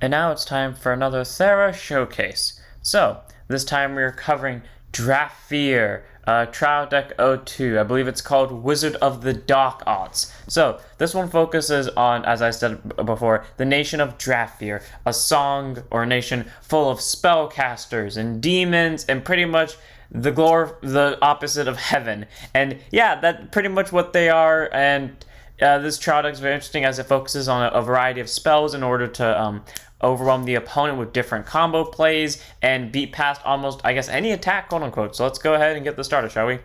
And now it's time for another Thera showcase. So, this time we're covering Drafear, Trial Deck 02. I believe it's called Wizard of the Dark Arts. So, this one focuses on, as I said before, the nation of Drafear, a song or a nation full of spellcasters and demons and pretty much the opposite of heaven. And yeah, that's pretty much what they are. And this trial deck is very interesting as it focuses on a variety of spells in order to overwhelm the opponent with different combo plays and beat past almost, I guess, any attack, quote unquote. So let's go ahead and get this started, shall we?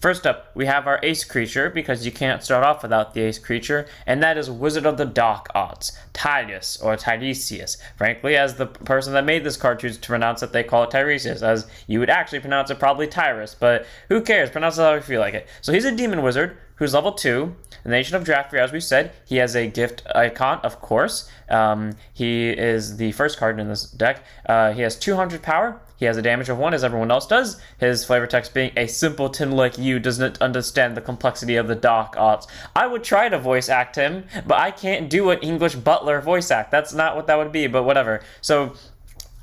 First up, we have our ace creature, because you can't start off without the ace creature, and that is Wizard of the Dark Arts, Tyrus, or Tiresias. Frankly, as the person that made this card chooses to pronounce it, they call it Tiresias, as you would actually pronounce it probably Tyrus, but who cares? Pronounce it how you feel like it. So he's a demon wizard who's level 2, the nation of Drafear, as we said. He has a gift icon, of course. He is the first card in this deck. He has 200 power. He has a damage of 1, as everyone else does. His flavor text being, "A simpleton like you does not understand the complexity of the dark arts." I would try to voice act him, but I can't do an English butler voice act. That's not what that would be, but whatever. So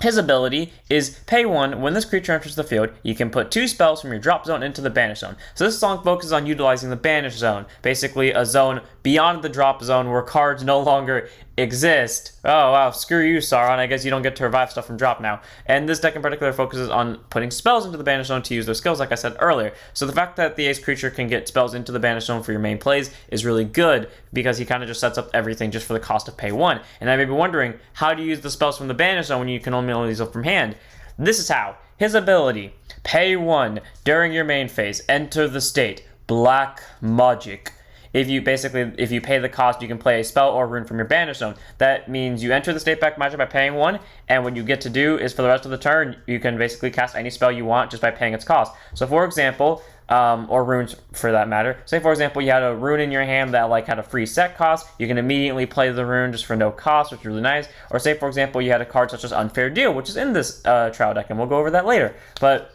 his ability is pay 1. When this creature enters the field, you can put 2 spells from your drop zone into the banish zone. So this song focuses on utilizing the banish zone, basically a zone beyond the drop zone where cards no longer exist. Oh wow, screw you, Sauron. I guess you don't get to revive stuff from drop now. And this deck in particular focuses on putting spells into the banish zone to use their skills, like I said earlier. So the fact that the ace creature can get spells into the banish zone for your main plays is really good, because he kind of just sets up everything just for the cost of pay 1. And I may be wondering, how do you use the spells from the banish zone when you can only use them from hand? This is how. His ability, pay 1 during your main phase, enter the state, black magic. If you pay the cost, you can play a spell or rune from your banish zone. That means you enter the state black magic by paying 1, and what you get to do is for the rest of the turn, you can basically cast any spell you want just by paying its cost. So for example, or runes for that matter. Say for example, you had a rune in your hand that had a free set cost. You can immediately play the rune just for no cost, which is really nice. Or say for example, you had a card such as Unfair Deal, which is in this trial deck, and we'll go over that later. But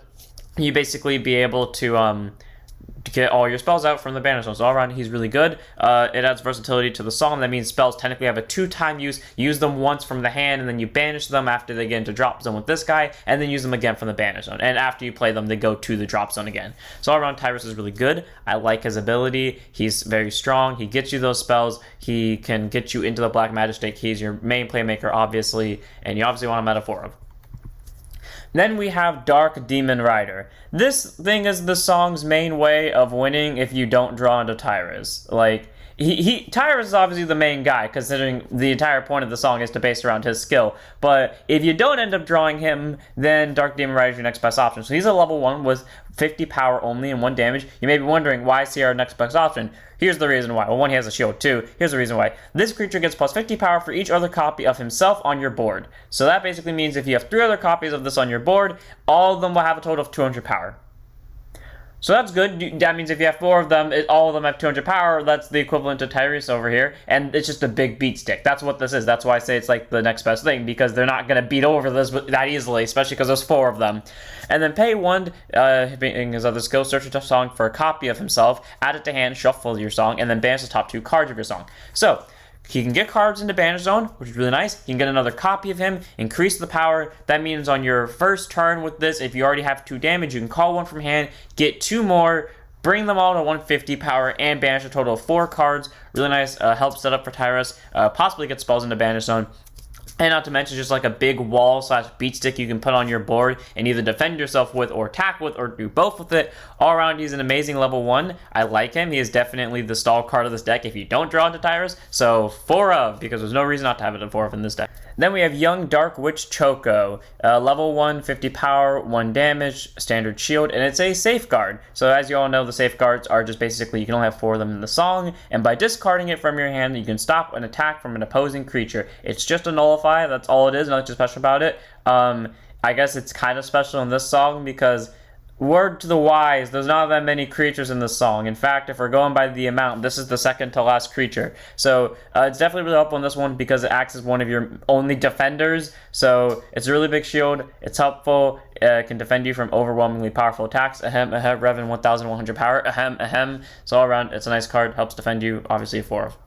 you basically be able to get all your spells out from the banish zone. So all around, he's really good. It adds versatility to the song. That means spells technically have a 2-time use. Use them once from the hand, and then you banish them after they get into drop zone with this guy, and then use them again from the banish zone. And after you play them, they go to the drop zone again. So all around, Tyrus is really good. I like his ability. He's very strong. He gets you those spells. He can get you into the black magic state. He's your main playmaker, obviously, and you obviously want a metaphor of. Then we have Dark Demon Rider. This thing is the song's main way of winning if you don't draw into Tyrus. Tyrus is obviously the main guy, considering the entire point of the song is to base around his skill. But if you don't end up drawing him, then Dark Demon Rider is your next best option. So he's a level 1 with 50 power only and 1 damage. You may be wondering, why is he our next best option? Here's the reason why. Well, 1, he has a shield. 2, here's the reason why. This creature gets plus 50 power for each other copy of himself on your board. So that basically means if you have 3 other copies of this on your board, all of them will have a total of 200 power. So that's good. That means if you have 4 of them, all of them have 200 power. That's the equivalent to Tyrese over here. And it's just a big beat stick. That's what this is. That's why I say it's like the next best thing, because they're not going to beat over this that easily, especially because there's 4 of them. And then pay 1, being his other skill, search a song for a copy of himself, add it to hand, shuffle your song, and then banish the top 2 cards of your song. So he can get cards into banish zone, which is really nice. You can get another copy of him, increase the power. That means on your first turn with this, if you already have 2 damage, you can call 1 from hand, get 2 more, bring them all to 150 power, and banish a total of 4 cards. Really nice help set up for Tyrus. Possibly get spells into banish zone. And not to mention just like a big wall / beat stick you can put on your board and either defend yourself with or attack with or do both with it. All around, he's an amazing level 1. I like him. He is definitely the stall card of this deck if you don't draw into Tyrus. So 4 of, because there's no reason not to have it in 4 of in this deck. Then we have Young Dark Witch Choco. Level 1, 50 power, 1 damage, standard shield, and it's a safeguard. So as you all know, the safeguards are just basically you can only have 4 of them in the song, and by discarding it from your hand, you can stop an attack from an opposing creature. It's just a nullify. That's all it is. Nothing too special about it. I guess it's kind of special in this song because, word to the wise, there's not that many creatures in this song. In fact, if we're going by the amount, this is the second to last creature. So it's definitely really helpful in this one because it acts as one of your only defenders. So it's a really big shield. It's helpful. It can defend you from overwhelmingly powerful attacks. Ahem, ahem, Revan 1100 power. Ahem, ahem. So all around, it's a nice card. Helps defend you, obviously, 4 of.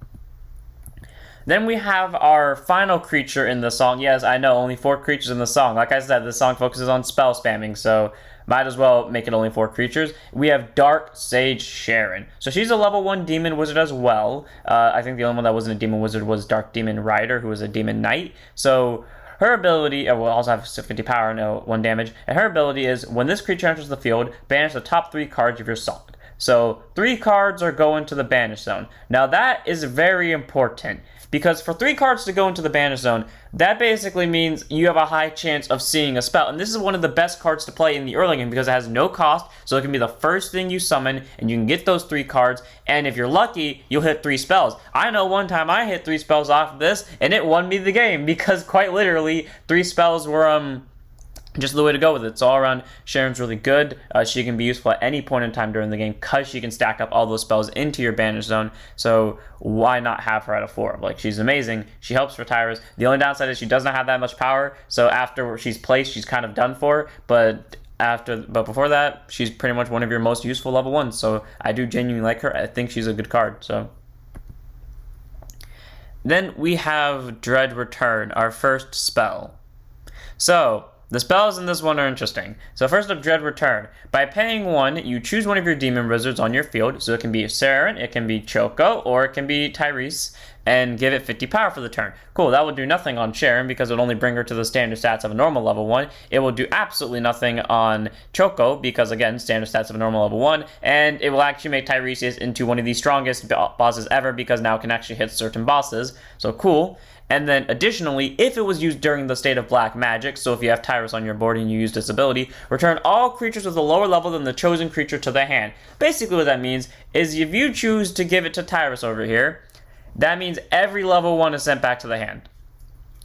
Then we have our final creature in the song. Yes, I know, only 4 creatures in the song. Like I said, this song focuses on spell spamming, so might as well make it only 4 creatures. We have Dark Sage Sharon. So she's a level 1 demon wizard as well. I think the only one that wasn't a demon wizard was Dark Demon Rider, who was a demon knight. So her ability, will also have 50 power, no 1 damage. And her ability is, when this creature enters the field, banish the top 3 cards of your solid. So 3 cards are going to the banish zone. Now that is very important, because for 3 cards to go into the banish zone, that basically means you have a high chance of seeing a spell. And this is one of the best cards to play in the early game because it has no cost, so it can be the first thing you summon, and you can get those 3 cards, and if you're lucky, you'll hit 3 spells. I know one time I hit 3 spells off of this, and it won me the game, because quite literally, 3 spells were, just the way to go with it. So all around, Sharon's really good. She can be useful at any point in time during the game because she can stack up all those spells into your banish zone. So why not have her at a 4? Like, she's amazing. She helps for Tyras. The only downside is she doesn't have that much power. So after she's placed, she's kind of done for. But before that, she's pretty much one of your most useful level 1s. So I do genuinely like her. I think she's a good card. So then we have Dread Return, our first spell. So the spells in this one are interesting. So first up, Dread Return. By paying 1, you choose one of your demon wizards on your field. So it can be Sharon, it can be Choco, or it can be Tyrese, and give it 50 power for the turn. Cool, that will do nothing on Sharon because it will only bring her to the standard stats of a normal level 1. It will do absolutely nothing on Choco because, again, standard stats of a normal level 1. And it will actually make Tyrese into one of the strongest bosses ever because now it can actually hit certain bosses. So cool. And then additionally, if it was used during the state of black magic, so if you have Tyrus on your board and you use this ability, return all creatures with a lower level than the chosen creature to the hand. Basically what that means is if you choose to give it to Tyrus over here, that means every level 1 is sent back to the hand.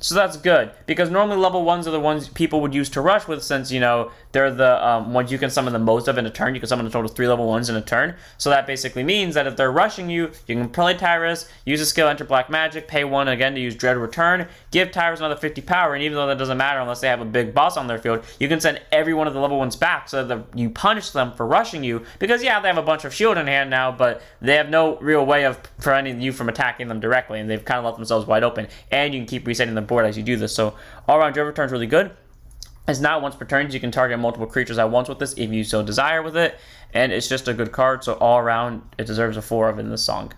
So that's good, because normally level 1s are the ones people would use to rush with, since, you know, they're the ones you can summon the most of in a turn. You can summon a total of 3 level 1s in a turn. So that basically means that if they're rushing you, you can play Tyrus, use a skill, enter Black Magic, pay 1 again to use Dread Return, give Tyrus another 50 power, and even though that doesn't matter unless they have a big boss on their field, you can send every one of the level 1s back so that you punish them for rushing you, because yeah, they have a bunch of shield in hand now, but they have no real way of preventing you from attacking them directly, and they've kind of left themselves wide open, and you can keep resetting the board as you do this. So all around, Dread Return is really good. It's not once per turn, so you can target multiple creatures at once with this if you so desire with it, and it's just a good card, so all around it deserves a 4 of in this song.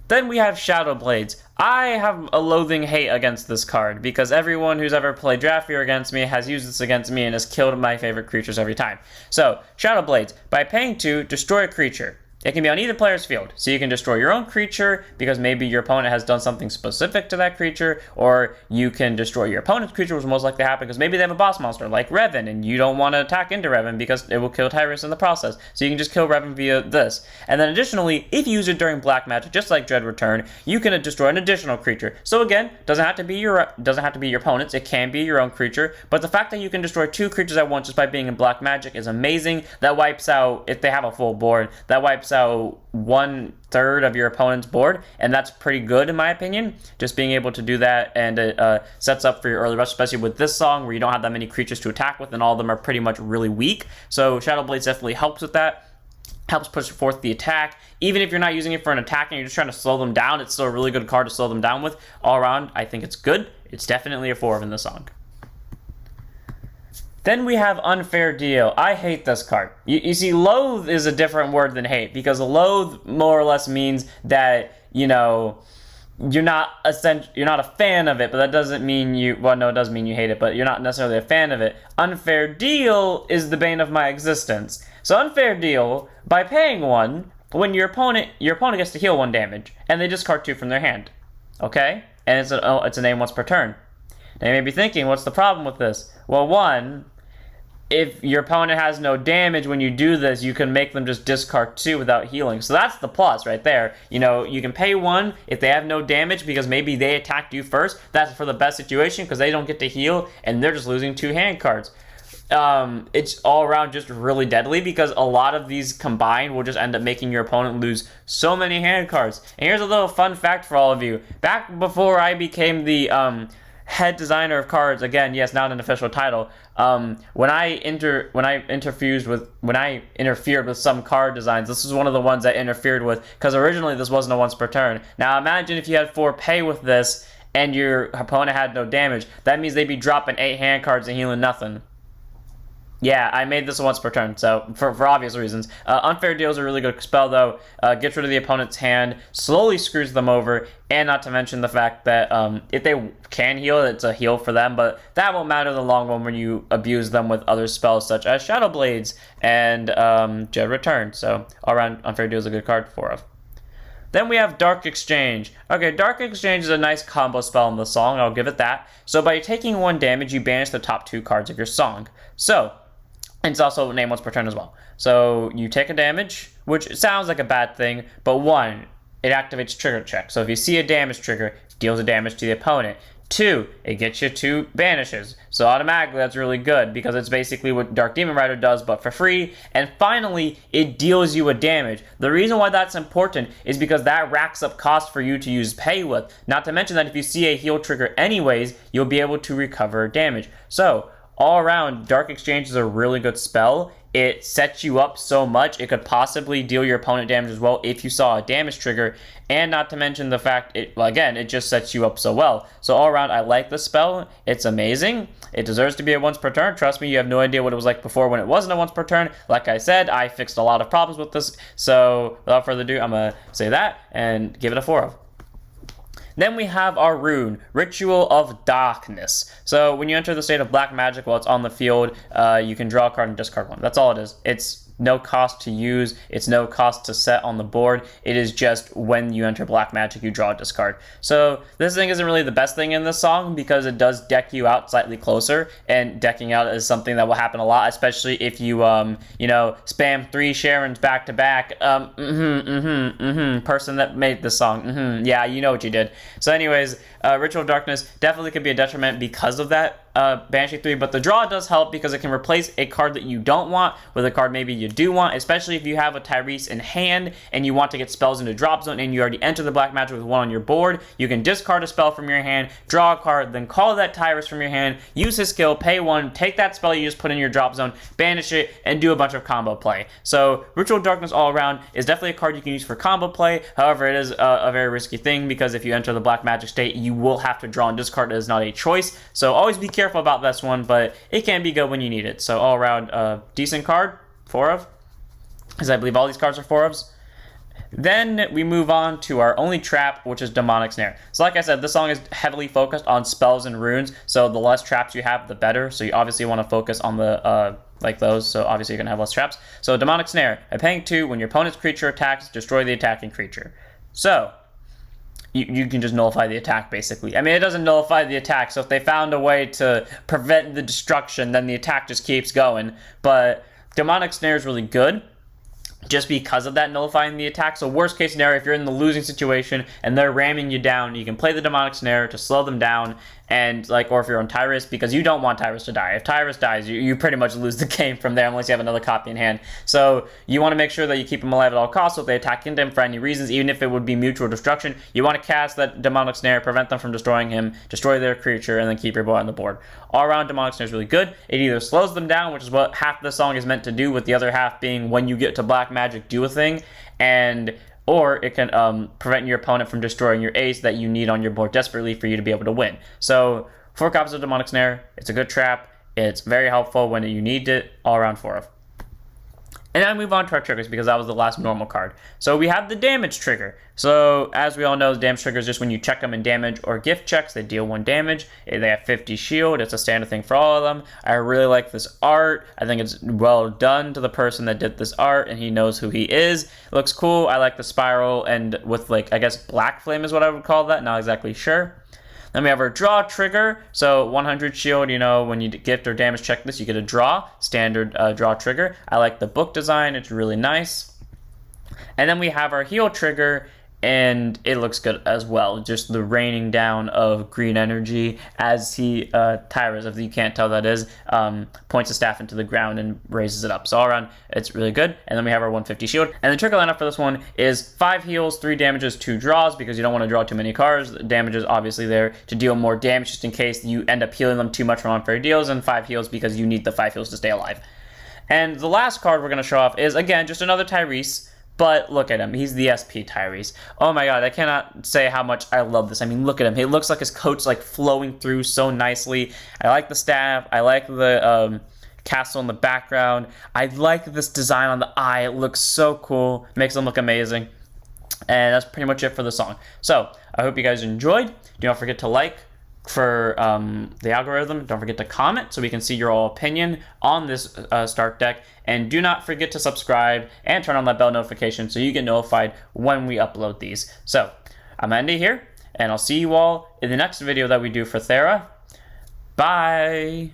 Then we have Shadow Blades. I have a loathing hate against this card because everyone who's ever played Drafear against me has used this against me and has killed my favorite creatures every time. So, Shadow Blades. By paying 2, destroy a creature. It can be on either player's field, so you can destroy your own creature because maybe your opponent has done something specific to that creature, or you can destroy your opponent's creature, which will most likely happen because maybe they have a boss monster like Revan, and you don't want to attack into Revan because it will kill Tyrus in the process, so you can just kill Revan via this. And then additionally, if you use it during black magic, just like Dread Return, you can destroy an additional creature. So again, doesn't have to be your opponent's, it can be your own creature, but the fact that you can destroy 2 creatures at once just by being in black magic is amazing. That wipes out, if they have a full board, that wipes out 1/3 of your opponent's board, and that's pretty good in my opinion, just being able to do that, and it sets up for your early rush, especially with this song where you don't have that many creatures to attack with and all of them are pretty much really weak. So Shadow Blades definitely helps with that, helps push forth the attack. Even if you're not using it for an attack and you're just trying to slow them down, it's still a really good card to slow them down with. All around, I think it's good. It's definitely a 4 of in the song. Then we have Unfair Deal. I hate this card. You see, loathe is a different word than hate, because loathe more or less means that, you know, you're not a fan of it, but that doesn't mean it does mean you hate it, but you're not necessarily a fan of it. Unfair Deal is the bane of my existence. So Unfair Deal, by paying 1, when your opponent gets to heal 1 damage, and they discard 2 from their hand. Okay? And it's a name once per turn. Now you may be thinking, what's the problem with this? Well, 1, if your opponent has no damage when you do this, you can make them just discard 2 without healing. So that's the plus right there. You know, you can pay 1 if they have no damage because maybe they attacked you first. That's for the best situation because they don't get to heal and they're just losing 2 hand cards. It's all around just really deadly because a lot of these combined will just end up making your opponent lose so many hand cards. And here's a little fun fact for all of you. Back before I became the head designer of cards, again, yes, not an official title. When I interfered with some card designs, this was one of the ones I interfered with, because originally this wasn't a once per turn. Now imagine if you had 4 pay with this and your opponent had no damage. That means they'd be dropping 8 hand cards and healing nothing. Yeah, I made this a once per turn, so for obvious reasons. Unfair Deal is a really good spell, though. Gets rid of the opponent's hand, slowly screws them over, and not to mention the fact that if they can heal, it's a heal for them, but that won't matter in the long run when you abuse them with other spells such as Shadow Blades and Dread Return. So all around, Unfair Deal is a good card for us. Then we have Dark Exchange. Okay, Dark Exchange is a nice combo spell in the song, I'll give it that. So by taking 1 damage, you banish the top 2 cards of your song. So it's also named once per turn as well. So you take a damage, which sounds like a bad thing, but 1, it activates trigger check. So if you see a damage trigger, it deals a damage to the opponent. 2, it gets you 2 banishes. So automatically that's really good because it's basically what Dark Demon Rider does, but for free. And finally, it deals you a damage. The reason why that's important is because that racks up cost for you to use pay with. Not to mention that if you see a heal trigger anyways, you'll be able to recover damage. So all around, Dark Exchange is a really good spell. It sets you up so much, it could possibly deal your opponent damage as well if you saw a damage trigger, and not to mention the fact, it just sets you up so well. So all around, I like the spell. It's amazing. It deserves to be a once per turn. Trust me, you have no idea what it was like before when it wasn't a once per turn. Like I said, I fixed a lot of problems with this, so without further ado, I'm going to say that and give it a 4 of. Then we have our rune, Ritual of Darkness. So when you enter the state of black magic while it's on the field, you can draw a card and discard 1. That's all it is. It's no cost to use. It's no cost to set on the board. It is just when you enter black magic, you draw a discard. So this thing isn't really the best thing in this song because it does deck you out slightly closer, and decking out is something that will happen a lot, especially if you, spam 3 Sharons back to back. Person that made this song. Yeah, you know what you did. So anyways, Ritual of Darkness definitely could be a detriment because of that. Banshee 3, but the draw does help because it can replace a card that you don't want with a card maybe you do want, especially if you have a Tyrese in hand and you want to get spells into drop zone and you already enter the black magic with 1 on your board. You can discard a spell from your hand, draw a card, then call that Tyrese from your hand, use his skill, pay 1, take that spell you just put in your drop zone, banish it, and do a bunch of combo play. So Ritual of Darkness all around is definitely a card you can use for combo play. However, it is a very risky thing because if you enter the black magic state, you will have to draw and discard. It is not a choice. So always be careful about this one, but it can be good when you need it. So all around, decent card, 4 of, because I believe all these cards are 4 ofs. Then we move on to our only trap, which is Demonic Snare. So like I said, this song is heavily focused on spells and runes, so the less traps you have, the better. So you obviously want to focus on the like those, so obviously you're going to have less traps. So Demonic Snare, by paying 2, when your opponent's creature attacks, destroy the attacking creature. So you can just nullify the attack, basically. I mean, it doesn't nullify the attack, so if they found a way to prevent the destruction, then the attack just keeps going. But Demonic Snare is really good just because of that nullifying the attack. So worst case scenario, if you're in the losing situation and they're ramming you down, you can play the Demonic Snare to slow them down, and or if you're on Tyrus, because you don't want Tyrus to die. If Tyrus dies, you pretty much lose the game from there unless you have another copy in hand. So you want to make sure that you keep him alive at all costs, so if they attack into him for any reasons, even if it would be mutual destruction, you want to cast that Demonic Snare, prevent them from destroying him, destroy their creature, and then keep your boy on the board. All around, Demonic Snare is really good. It either slows them down, which is what half the song is meant to do, with the other half being when you get to black magic, do a thing, or it can prevent your opponent from destroying your ace that you need on your board desperately for you to be able to win. So 4 copies of Demonic Snare. It's a good trap. It's very helpful when you need it. All around 4 of. And then I move on to our triggers because that was the last normal card. So we have the damage trigger. So as we all know, the damage trigger is just when you check them in damage or gift checks, they deal 1 damage. They have 50 shield. It's a standard thing for all of them. I really like this art. I think it's well done to the person that did this art, and he knows who he is. It looks cool. I like the spiral, and with I guess black flame is what I would call that. Not exactly sure. Then we have our draw trigger. So 100 shield, when you gift or damage check this, you get a draw, standard draw trigger. I like the book design. It's really nice. And then we have our heal trigger. and it looks good as well. Just the raining down of green energy as he, Tyra's, if you can't tell that is, points the staff into the ground and raises it up. So all around, it's really good. And then we have our 150 shield. And the trick lineup for this one is 5 heals, 3 damages, 2 draws, because you don't want to draw too many cards. The damage is obviously there to deal more damage just in case you end up healing them too much from unfair deals, and 5 heals because you need the 5 heals to stay alive. And the last card we're going to show off is, again, just another Tyrese. But look at him. He's the SP Tyrese. Oh my god, I cannot say how much I love this. I mean, look at him. He looks like his coat's like flowing through so nicely. I like the staff. I like the castle in the background. I like this design on the eye. It looks so cool. Makes him look amazing. And that's pretty much it for the song. So, I hope you guys enjoyed. Do not forget to like for the algorithm. Don't forget to comment so we can see your all opinion on this start deck. And do not forget to subscribe and turn on that bell notification so you get notified when we upload these. So, I'm Andy here, and I'll see you all in the next video that we do for Thera. Bye!